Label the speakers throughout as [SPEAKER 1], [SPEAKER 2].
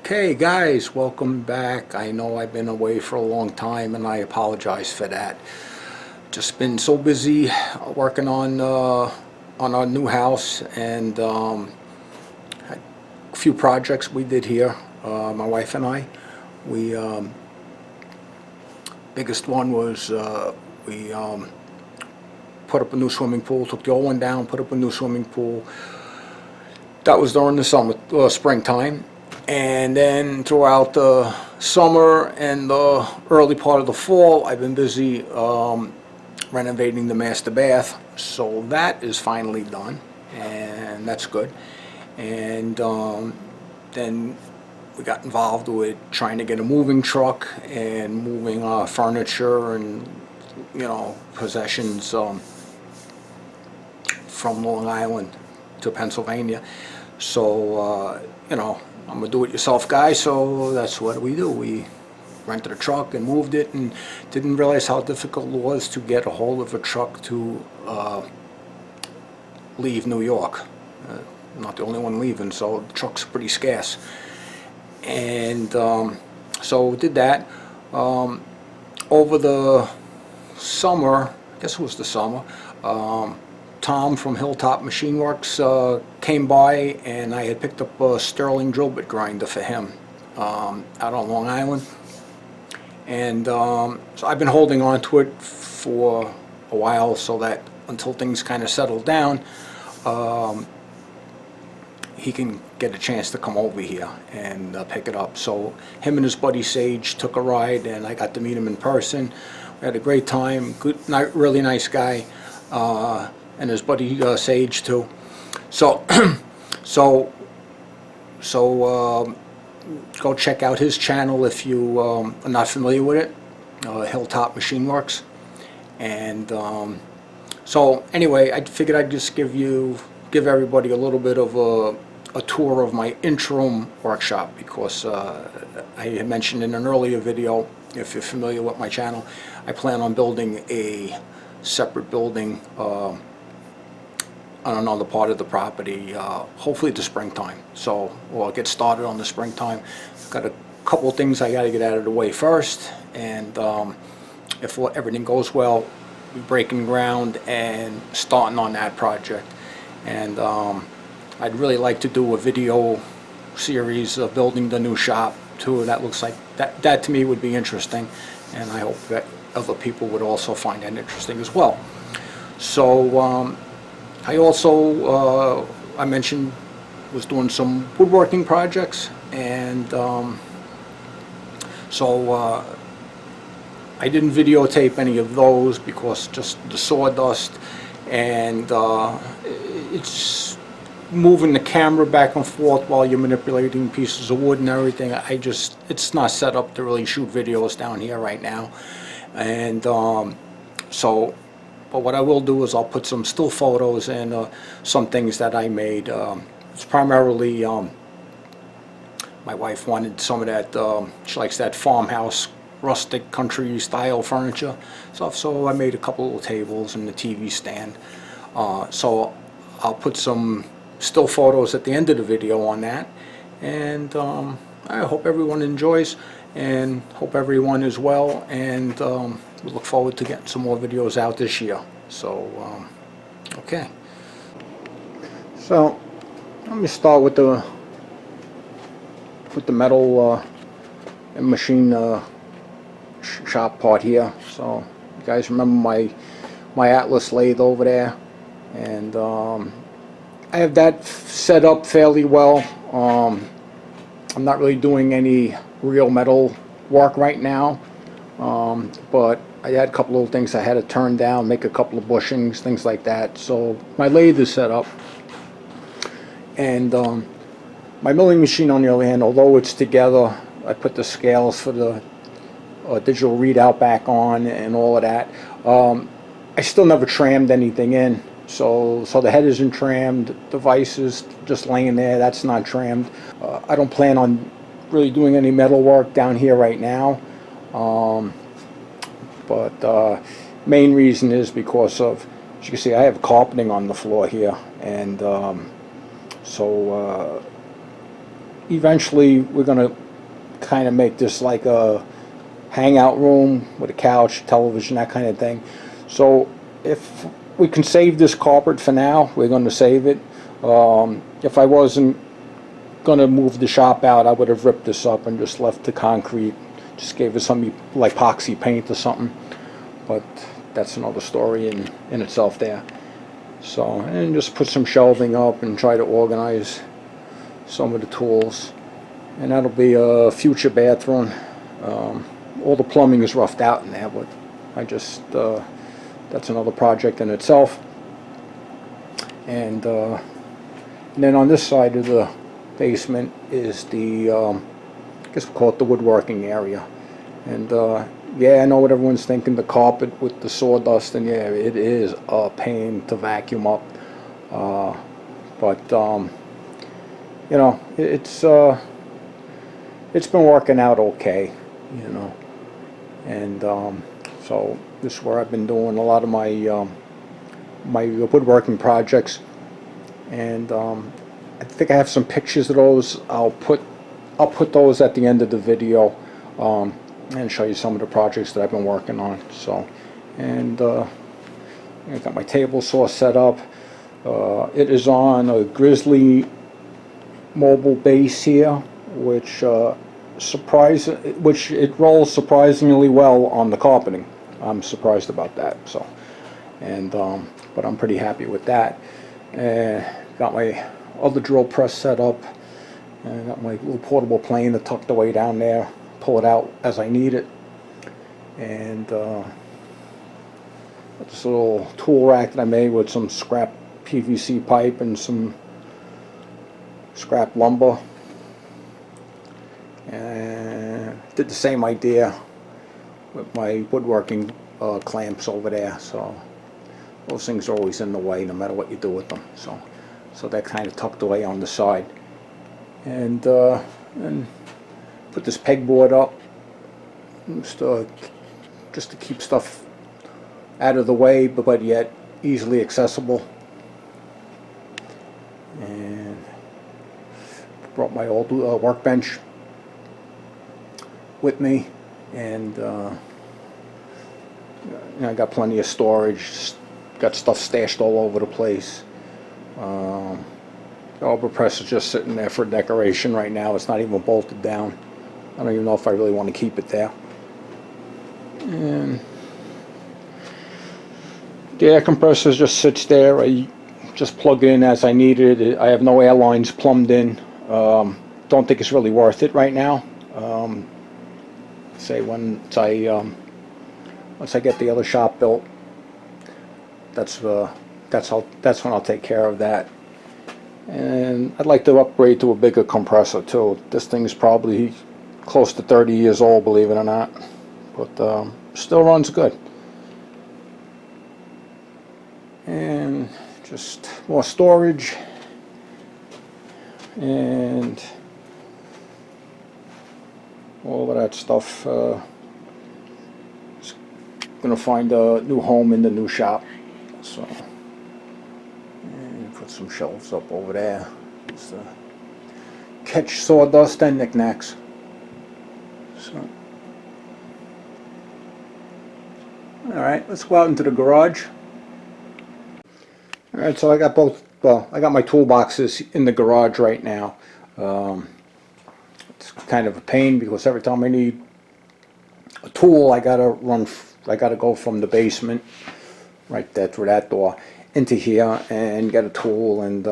[SPEAKER 1] Okay guys, welcome back. I know I've been away for a long time and I apologize for that. Just been so busy working on our new house and had a few projects we did here, my wife and I. We biggest one was we put up a new swimming pool, took the old one down, put up a new swimming pool. That was during the springtime. And then throughout the summer and the early part of the fall, I've been busy renovating the master bath. So that is finally done, and that's good. And then we got involved with trying to get a moving truck and moving furniture and, you know, possessions from Long Island to Pennsylvania. So, you know, I'm a do-it-yourself guy, so that's what we do. We rented a truck and moved it, and didn't realize how difficult it was to get a hold of a truck to leave New York. I'm not the only one leaving, so the truck's pretty scarce. And so we did that. Over the summer, I guess it was the summer, Tom from Hilltop Machine Works came by, and I had picked up a Sterling drill bit grinder for him out on Long Island. And so I've been holding on to it for a while, so that until things kind of settle down, he can get a chance to come over here and pick it up. So him and his buddy Sage took a ride, and I got to meet him in person. We had a great time. Good, really nice guy. And his buddy Sage too. So, go check out his channel if you are not familiar with it, Hilltop Machine Works. And so anyway, I figured I'd just give everybody a little bit of a tour of my interim workshop, because I had mentioned in an earlier video, if you're familiar with my channel, I plan on building a separate building on another part of the property, hopefully the springtime. So we'll get started on the springtime. Got a couple of things I got to get out of the way first, and if everything goes well, we're breaking ground and starting on that project. And I'd really like to do a video series of building the new shop too. That looks like that to me would be interesting, and I hope that other people would also find that interesting as well. So I also, I mentioned, was doing some woodworking projects, and so I didn't videotape any of those because just the sawdust, and it's moving the camera back and forth while you're manipulating pieces of wood and everything. It's not set up to really shoot videos down here right now. And so, but what I will do is I'll put some still photos and some things that I made. It's primarily, my wife wanted some of that, she likes that farmhouse, rustic country style furniture stuff, so I made a couple little tables and the TV stand. So I'll put some still photos at the end of the video on that, and I hope everyone enjoys, and hope everyone is well, and we look forward to getting some more videos out this year. So okay, so let me start with the metal and machine shop part here. So you guys remember my Atlas lathe over there, and I have that set up fairly well. I'm not really doing any real metal work right now, but I had a couple little things I had to turn down, make a couple of bushings, things like that. So my lathe is set up, and my milling machine, on the other hand, although it's together, I put the scales for the digital readout back on and all of that. I still never trammed anything in, so the head isn't trammed, the vise is just laying there, that's not trimmed. I don't plan on really doing any metal work down here right now, but main reason is because of, as you can see, I have carpeting on the floor here, and so eventually we're gonna kind of make this like a hangout room with a couch, television, that kind of thing. So if we can save this carpet for now, we're going to save it. If I wasn't going to move the shop out, I would have ripped this up and just left the concrete, just gave it some like epoxy paint or something. But that's another story in itself there. So, and just put some shelving up and try to organize some of the tools. And that'll be a future bathroom. All the plumbing is roughed out in there, but I just, that's another project in itself. And then on this side of the basement is the, I guess we'll call it the woodworking area. And yeah, I know what everyone's thinking, the carpet with the sawdust, and yeah, it is a pain to vacuum up. But you know, it's been working out okay, you know. And so this is where I've been doing a lot of my my woodworking projects. And I think I have some pictures of those. I'll put those at the end of the video, and show you some of the projects that I've been working on. So, and I got my table saw set up. It is on a Grizzly mobile base here, which it rolls surprisingly well on the carpeting. I'm surprised about that. So, and but I'm pretty happy with that. Got my other drill press set up. And got my little portable plane tucked away down there. Pull it out as I need it. And this little tool rack that I made with some scrap PVC pipe and some scrap lumber. And did the same idea with my woodworking clamps over there. So those things are always in the way no matter what you do with them. So they're kind of tucked away on the side. And put this pegboard up just to keep stuff out of the way, but yet easily accessible. And brought my old workbench with me, and you know, I got plenty of storage. Got stuff stashed all over the place. The arbor press is just sitting there for decoration right now. It's not even bolted down. I don't even know if I really want to keep it there. And the air compressor just sits there. I just plug it in as I need it. I have no air lines plumbed in. Don't think it's really worth it right now. Say once I get the other shop built, that's when I'll take care of that. And I'd like to upgrade to a bigger compressor too. This thing's probably close to 30 years old, believe it or not, but still runs good. And just more storage, and all of that stuff. Just gonna find a new home in the new shop. So, and put some shelves up over there just to catch sawdust and knickknacks. So, all right, let's go out into the garage. All right, so I got both. Well, I got my toolboxes in the garage right now. It's kind of a pain because every time I need a tool, I gotta go from the basement right there through that door into here and get a tool. And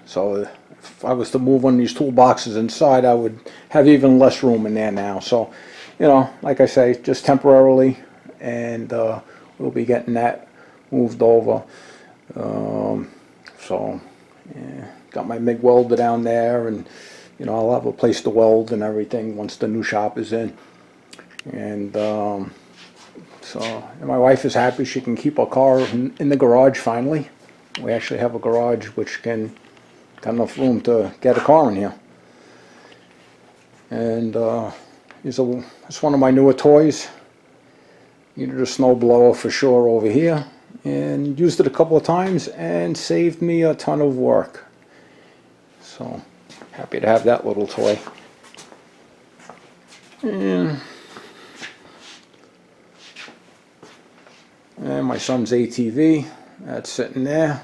[SPEAKER 1] so if I was to move one of these toolboxes inside, I would have even less room in there now. So, you know, like I say, just temporarily, and we'll be getting that moved over. So yeah, got my MIG welder down there, and you know, I'll have a place to weld and everything once the new shop is in. And and my wife is happy she can keep our car in the garage finally. We actually have a garage which got enough room to get a car in here. And it's one of my newer toys. Needed a snow blower for sure over here, and used it a couple of times and saved me a ton of work. So Happy to have that little toy. And my son's ATV, that's sitting there.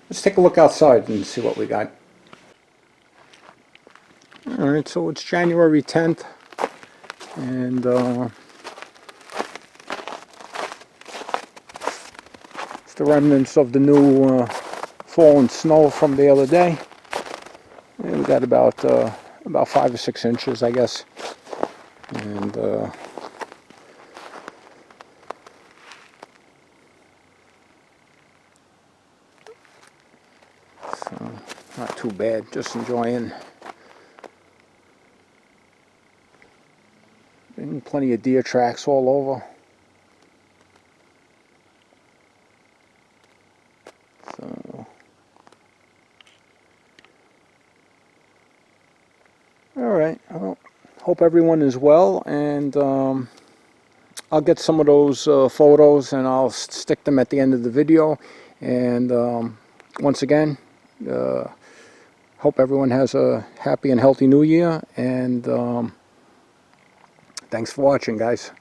[SPEAKER 1] Let's take a look outside and see what we got. Alright, so it's January 10th, and it's the remnants of the new fallen snow from the other day. And we got about 5 or 6 inches, I guess. And so not too bad, just enjoying. And plenty of deer tracks all over. So, alright, well, hope everyone is well, and I'll get some of those photos and I'll stick them at the end of the video. And once again, hope everyone has a happy and healthy new year, and thanks for watching, guys.